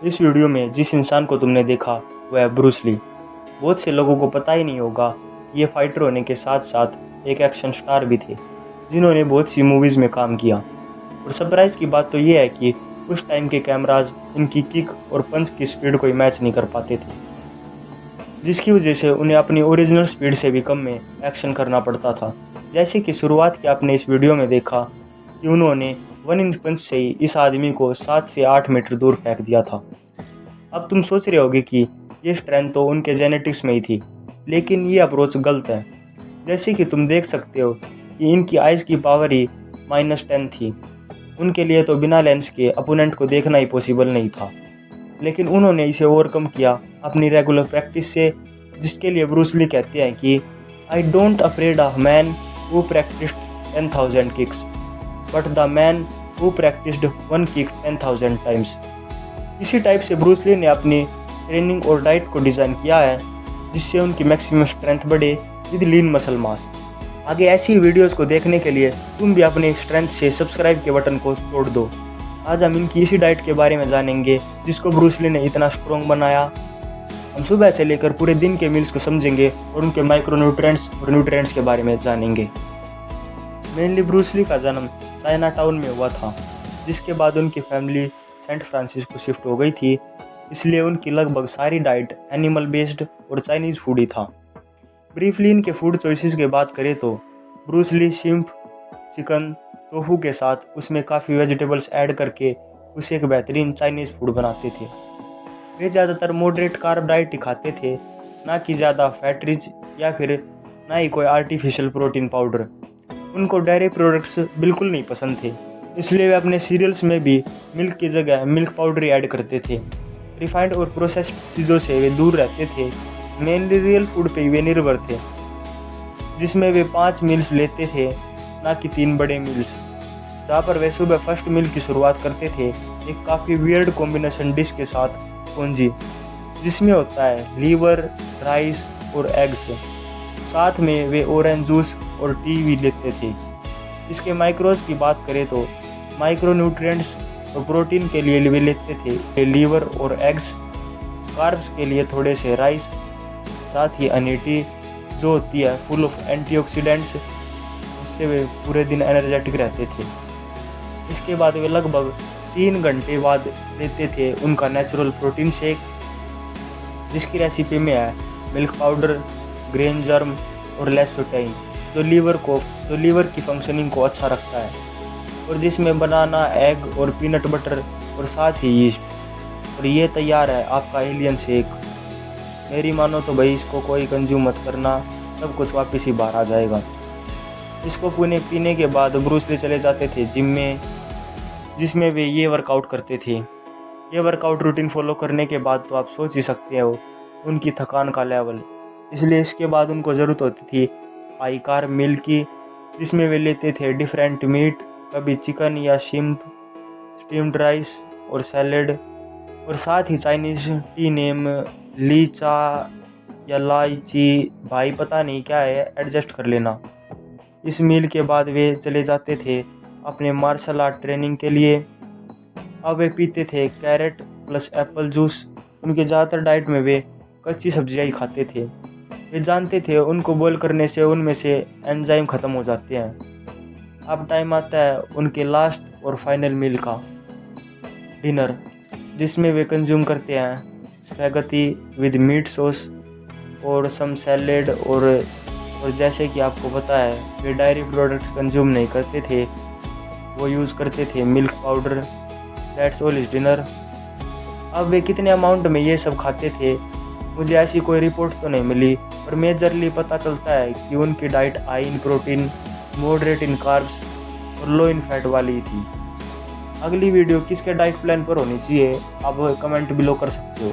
इस वीडियो में जिस इंसान को तुमने देखा वह है ब्रूस ली। बहुत से लोगों को पता ही नहीं होगा कि ये फाइटर होने के साथ साथ एक एक्शन स्टार भी थे जिन्होंने बहुत सी मूवीज़ में काम किया। और सरप्राइज़ की बात तो ये है कि उस टाइम के कैमराज इनकी किक और पंच की स्पीड को मैच नहीं कर पाते थे, जिसकी वजह से उन्हें अपनी ओरिजिनल स्पीड से भी कम में एक्शन करना पड़ता था। जैसे कि शुरुआत की आपने इस वीडियो में देखा कि उन्होंने 1 इंच पंच से ही इस आदमी को 7 से 8 मीटर दूर फेंक दिया था। अब तुम सोच रहे होगे कि ये स्ट्रेंथ तो उनके जेनेटिक्स में ही थी, लेकिन ये अप्रोच गलत है। जैसे कि तुम देख सकते हो कि इनकी आइज़ की पावर ही -10 थी। उनके लिए तो बिना लेंस के अपोनेंट को देखना ही पॉसिबल नहीं था, लेकिन उन्होंने इसे ओवरकम किया अपनी रेगुलर प्रैक्टिस से, जिसके लिए ब्रूस ली कहते हैं कि I don't afraid a man who practised 10,000 kicks but the man who practised 1 kick 10,000 times. इसी टाइप से ब्रूस ली ने अपनी ट्रेनिंग और डाइट को डिज़ाइन किया है, जिससे उनकी मैक्सिमम स्ट्रेंथ बढ़े विद लीन मसल मास। आगे ऐसी वीडियोस को देखने के लिए तुम भी अपने स्ट्रेंथ से सब्सक्राइब के बटन को तोड़ दो। आज हम इनकी इसी डाइट के बारे में जानेंगे जिसको ब्रूस ली ने इतना स्ट्रॉन्ग बनाया। हम सुबह से लेकर पूरे दिन के मील्स को समझेंगे और उनके माइक्रोन्यूट्रिएंट्स और न्यूट्रिएंट्स के बारे में जानेंगे। मेनली ब्रूस ली का जन्म चाइना टाउन में हुआ था, जिसके बाद उनकी फैमिली सेंट फ्रांसिस्को शिफ्ट हो गई थी, इसलिए उनकी लगभग सारी डाइट एनिमल बेस्ड और चाइनीज़ फूड ही था। ब्रीफली इनके फूड चॉइसेस की बात करें तो ब्रूस ली शिम्प, चिकन, टोफू के साथ उसमें काफ़ी वेजिटेबल्स ऐड करके उसे एक बेहतरीन चाइनीज़ फूड बनाते थे। वे ज़्यादातर मॉडरेट कार्ब डाइट ही खाते थे, ना कि ज़्यादा फैट रिच या फिर ना ही कोई आर्टिफिशियल प्रोटीन पाउडर। उनको डेयरी प्रोडक्ट्स बिल्कुल नहीं पसंद थे, इसलिए वे अपने सीरियल्स में भी मिल्क की जगह मिल्क पाउडर ऐड करते थे। रिफाइंड और प्रोसेस्ड चीज़ों से वे दूर रहते थे। मेनली रियल फूड पे वे निर्भर थे, जिसमें वे 5 मील्स लेते थे, ना कि 3 बड़े मील्स। जहाँ पर वे सुबह फर्स्ट मील की शुरुआत करते थे एक काफ़ी वियर्ड कॉम्बिनेशन डिश के साथ, कोंजी, जिसमें होता है लीवर, राइस और एग्स। साथ में वे ऑरेंज जूस और टी भी लेते थे। इसके माइक्रोज की बात करें तो माइक्रो न्यूट्रिएंट्स और प्रोटीन के लिए वे लेते थे लीवर और एग्स, कार्ब्स के लिए थोड़े से राइस, साथ ही हनी टी जो होती है फुल ऑफ एंटीऑक्सीडेंट्स, जिससे वे पूरे दिन एनर्जेटिक रहते थे। इसके बाद वे लगभग 3 घंटे बाद लेते थे उनका नेचुरल प्रोटीन शेक, जिसकी रेसिपी में है मिल्क पाउडर, ग्रेन जर्म और लेसोटाइन, जो लीवर की फंक्शनिंग को अच्छा रखता है, और जिसमें बनाना, एग और पीनट बटर और साथ ही यीस्ट। और ये तैयार है आपका एलियन शेक। मेरी मानो तो भाई इसको कोई कंज्यूम मत करना, सब कुछ वापस ही बाहर आ जाएगा। इसको पीने के बाद ब्रूस ली चले जाते थे जिम में, जिसमें वे ये वर्कआउट करते थे। ये वर्कआउट रूटीन फॉलो करने के बाद तो आप सोच ही सकते हो उनकी थकान का लेवल। इसलिए इसके बाद उनको ज़रूरत होती थी हाई कार्ब मील की, जिसमें वे लेते थे डिफरेंट मीट, कभी चिकन या शिम्प, स्टीम्ड राइस और सैलेड, और साथ ही चाइनीज़ टी नेम ली चा या लाई ची, भाई पता नहीं क्या है, एडजस्ट कर लेना। इस मील के बाद वे चले जाते थे अपने मार्शल आर्ट ट्रेनिंग के लिए। अब वे पीते थे कैरेट प्लस एप्पल जूस। उनके ज़्यादातर डाइट में वे कच्ची सब्जियां ही खाते थे। वे जानते थे उनको बॉयल करने से उनमें से एंजाइम ख़त्म हो जाते हैं। अब टाइम आता है उनके लास्ट और फाइनल मील का, डिनर, जिसमें वे कंज्यूम करते हैं स्पैगेटी विद मीट सॉस और सम सैलेड, और जैसे कि आपको पता है वे डायरी प्रोडक्ट्स कंज्यूम नहीं करते थे, वो यूज़ करते थे milk powder. That's all is dinner. अब वे कितने अमाउंट में ये सब खाते थे मुझे ऐसी कोई रिपोर्ट तो नहीं मिली, पर मेजरली पता चलता है कि उनकी diet high in protein, moderate in carbs और लो इन फैट वाली थी। अगली वीडियो किसके डाइट प्लान पर होनी चाहिए आप कमेंट बिलो कर सकते हो।